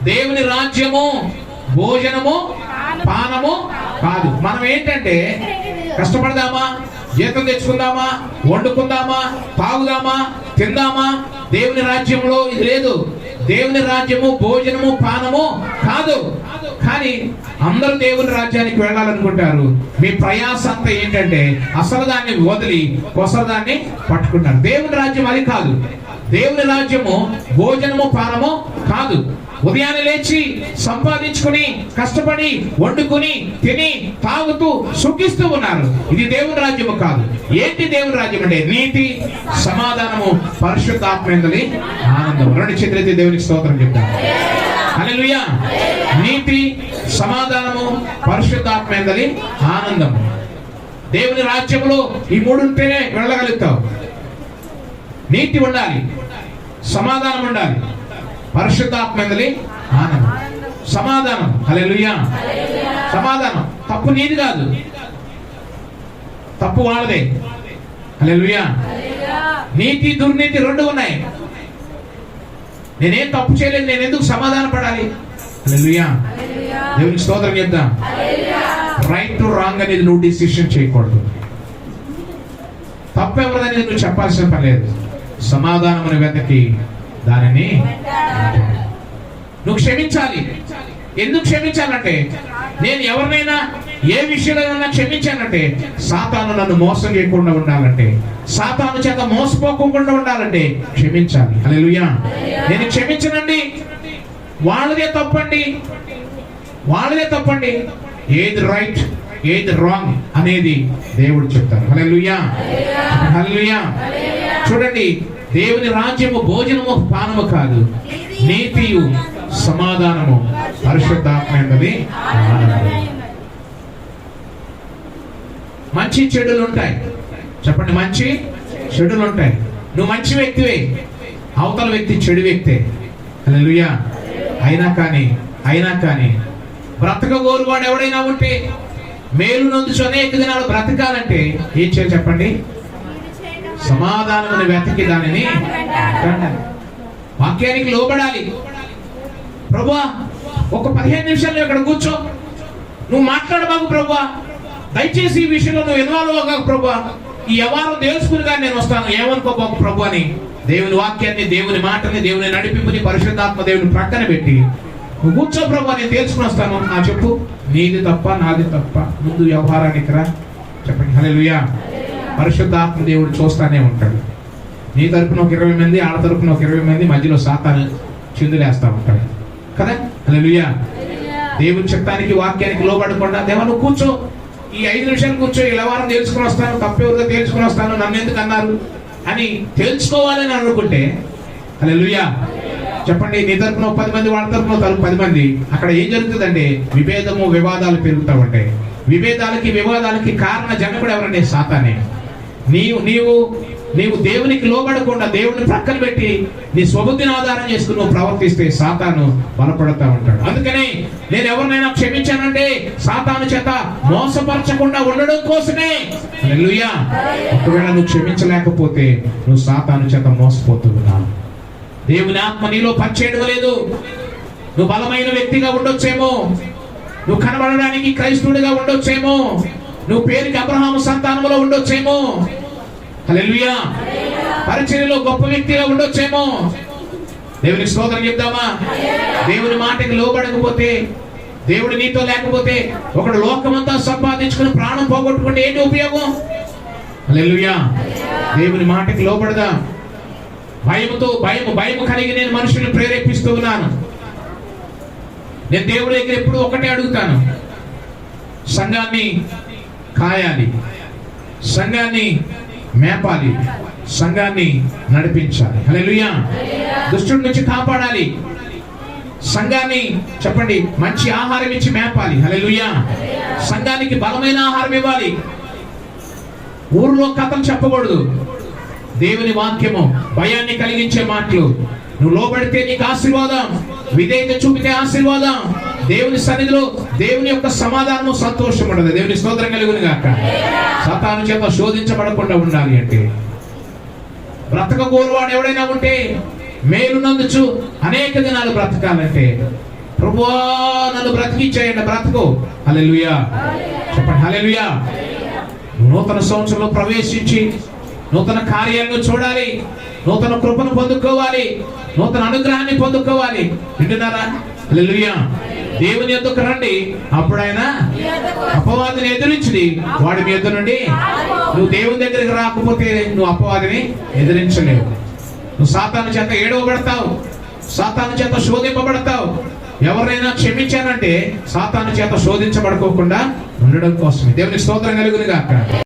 దేవుని రాజ్యము భోజనము పానము కాదు. మనం ఏంటంటే కష్టపడదామా, జీతం తెచ్చుకుందామా, వండుకుందామా, తాగుదామా, తిందామా. దేవుని రాజ్యంలో ఇది లేదు. దేవుని రాజ్యము భోజనము పానము కాదు. కానీ అందరూ దేవుని రాజ్యానికి వెళ్ళాలనుకుంటారు. మీ ప్రయాస అంతా ఏంటంటే అసలు దాన్ని వదిలి కొసలు దాన్ని పట్టుకుంటారు. దేవుని రాజ్యం అది కాదు. దేవుని రాజ్యము భోజనము పానము కాదు. ఉదయాన్నే లేచి సంపాదించుకుని కష్టపడి వండుకుని తిని తాగుతూ సుఖిస్తూ ఉన్నారు. ఇది దేవుని రాజ్యము కాదు. ఏంటి దేవుని రాజ్యం అంటే? నీతి, సమాధానము, పరిశుద్ధాత్మేందలి ఆనందం. రెండు చేతులైతే దేవునికి స్తోత్రం చెప్తాను. హల్లెలూయా. నీతి, సమాధానము, పరిశుద్ధాత్మేందలి ఆనందం. దేవుని రాజ్యంలో ఈ మూడు ఉంటేనే వెళ్ళగలుగుతావు. నీతి ఉండాలి, సమాధానం ఉండాలి, పరిశుద్ధాత్మేందలి ఆనందం. సమాధానం, హల్లెలూయా. సమాధానం తప్పు నీది కాదు, తప్పు వాళ్ళదే. హల్లెలూయా. నీతి దుర్నీతి రెండు ఉన్నాయి. నేనేం తప్పు చేయలేదు, నేను ఎందుకు సమాధాన పడాలి? హల్లెలూయా. దేవునికి స్తోత్రం చెప్దాం. రైట్ టు రాంగ్ అనేది నువ్వు డిసిషన్ చేయకూడదు. తప్పు ఎవరిదని నువ్వు చెప్పాల్సిన పని లేదు. సమాధానం వెతకి దానిని నువ్వు క్షమించాలి. ఎందుకు క్షమించాలంటే, నేను ఎవరినైనా ఏ విషయంలో క్షమించానంటే సాతాను నన్ను మోసం చేయకుండా ఉండాలంటే, సాతాను చేత మోసపోకుండా ఉండాలంటే క్షమించాలి. హల్లెలూయా. నేను క్షమించనండి, వాళ్ళదే తప్పండి, వాళ్ళదే తప్పండి, ఏది రైట్ ఏది రాంగ్ అనేది దేవుడు చెప్తారు. హల్లెలూయా. హల్లెలూయా. చూడండి, దేవుని రాజ్యము భోజనము పానము కాదు, నీతియు సమాధానము పరిశుద్ధాత్మేందలి ఆనందం. మంచి చెడులు ఉంటాయి. చెప్పండి, మంచి చెడులు ఉంటాయి. నువ్వు మంచి వ్యక్తివే, అవతల వ్యక్తి చెడు వ్యక్తే. హల్లెలూయా. అయినా కానీ బ్రతకగోరువాడు ఎవడైనా ఉంటే, మేలు నందుచు అనేక దినాలు బ్రతకాలంటే ఏం చేయాలి చెప్పండి? సమాధానమును వెతికి దానిని వాక్యానికి లోబడాలి. ప్రభువా, ఒక 15 నిమిషాలు ఇక్కడ కూర్చో, నువ్వు మాట్లాడబాకు ప్రభువా, దయచేసి ఈ విషయంలో నువ్వు ఇన్వాల్వ్ అవ్వకు ప్రభువా, ఈ వ్యవహారం తెలుసుకుని కానీ నేను వస్తాను, ఏమనుకోబాకు ప్రభు అని దేవుని వాక్యాన్ని, దేవుని మాటని, దేవుని నడిపింపుని, పరిశుద్ధాత్మ దేవుని ప్రక్కన పెట్టి నువ్వు కూర్చో ప్రభు, నేను తెలుసుకుని వస్తాను. చెప్పు, నీది తప్ప నాది తప్ప, ముందు వ్యవహారానికి రా. చెప్పండి, హల్లెలూయా. పరిశుద్ధాత్మ దేవుడు చూస్తానే ఉంటాడు. నీ తరపున ఒక 20 మంది, ఆడ తరపున ఒక 20 మంది, మధ్యలో సాతాను చిందులేస్తా ఉంటాడు కదా. హల్లెలూయా. దేవుని చిత్తానికి వాక్యానికి లోబడకుండా, దేవా నువ్వు కూర్చో, ఈ 5 నిమిషాలు కూర్చో, ఈ వ్యవహారం తెలుసుకుని వస్తాను, తప్పెవరిగా తెలుసుకుని వస్తాను, నన్ను ఎందుకు అన్నారు అని తెలుసుకోవాలని అనుకుంటే, హల్లెలూయా. చెప్పండి, నీ తరపున 10 మంది, వాళ్ళ తరపున 10 మంది, అక్కడ ఏం జరుగుతుందంటే విభేదము, వివాదాలు పెరుగుతూ ఉంటాయి. వివాదాలకి కారణ జనకుడు ఎవరంటే సాతానే. నీవు దేవునికి లోబడకుండా దేవుని ప్రక్కన పెట్టి నీ స్వబుద్ధిని ఆధారం చేసుకుని నువ్వు ప్రవర్తిస్తే సాతాను బలపడతా ఉంటాడు. అందుకనే నేను ఎవరినైనా క్షమించానంటే సాతాను చేత మోసపరచకుండా ఉండడం కోసమే. హల్లెలూయా. ఒకవేళ నువ్వు క్షమించలేకపోతే నువ్వు సాతాను చేత మోసపోతున్నావు. దేవుని ఆత్మ నీలో పనిచేయడం లేదు. నువ్వు బలమైన వ్యక్తిగా ఉండొచ్చేమో, నువ్వు కనబడడానికి క్రైస్తవుడిగా ఉండొచ్చేమో, నువ్వు పేరుకి అబ్రహాము సంతానంలో ఉండొచ్చేమో, హల్లెలూయా, పరిచర్యలో గొప్ప వ్యక్తిగా ఉండొచ్చేమో. దేవునికి స్తోత్రం చెప్దామా? దేవుని మాటకి లోబడకపోతే, దేవుడు నీతో లేకపోతే, ఒకడు లోకమంతా సంపాదించుకుని ప్రాణం పోగొట్టుకుంటే ఏంటి ఉపయోగం? హల్లెలూయా. దేవుని మాటకి లోబడదా. భయము కలిగి నేను మనుషుల్ని ప్రేరేపిస్తూ ఉన్నాను. నేను దేవుడి దగ్గర ఎప్పుడు ఒకటే అడుగుతాను, సంఘాన్ని కాయాలి, సంఘాన్ని మేపాలి, సంఘాన్ని నడిపించాలి. హల్లెలూయా. దుష్టుడి నుంచి కాపాడాలి, సంఘాన్ని చెప్పండి మంచి ఆహారం ఇచ్చి మేపాలి. హల్లెలూయా. సంఘానికి బలమైన ఆహారం ఇవ్వాలి. ఊర్లో కథలు చెప్పకూడదు. దేవుని వాక్యము భయాన్ని కలిగించే మాటలు. నువ్వు లోబడితే నీకు ఆశీర్వాదం, విధేయత చూపితే ఆశీర్వాదం. దేవుని సన్నిధిలో దేవుని యొక్క సమాధానము, సంతోషం ఉండదు. దేవుని స్తోత్రం కలుగును గాక. సాతాను చేత శోధించబడకుండా ఉండాలి అంటే, బ్రతకగోరువాడు ఎవడైనా ఉంటే, మేలు నందుచు అనేక దినాలు బ్రతకాలంటే ప్రభువా నన్ను బ్రతికించేయండి, బ్రతుకు. హల్లెలూయా చెప్పండి, హల్లెలూయా. నూతన సంవత్సరంలో ప్రవేశించి నూతన కార్యాలను చూడాలి, నూతన కృపను పొందుకోవాలి, నూతన అనుగ్రహాన్ని పొందుకోవాలి. వింటున్నారా? హల్లెలూయా. దేవుని యొద్దకు రండి, అప్పుడు ఆయన అపవాదిని ఎదిరించి వాడి మీ ఎదురు నుండి. నువ్వు దేవుని దగ్గరికి రాకపోతే నువ్వు అపవాదిని ఎదిరించలేవు. నువ్వు సాతాను చేత ఏడవబడతావు, సాతాను చేత శోధింపబడతావు. ఎవరైనా క్షమించానంటే సాతాను చేత శోధించబడుకోకుండా ఉండడం కోసమే. దేవునికి స్తోత్రం కలుగును గాక.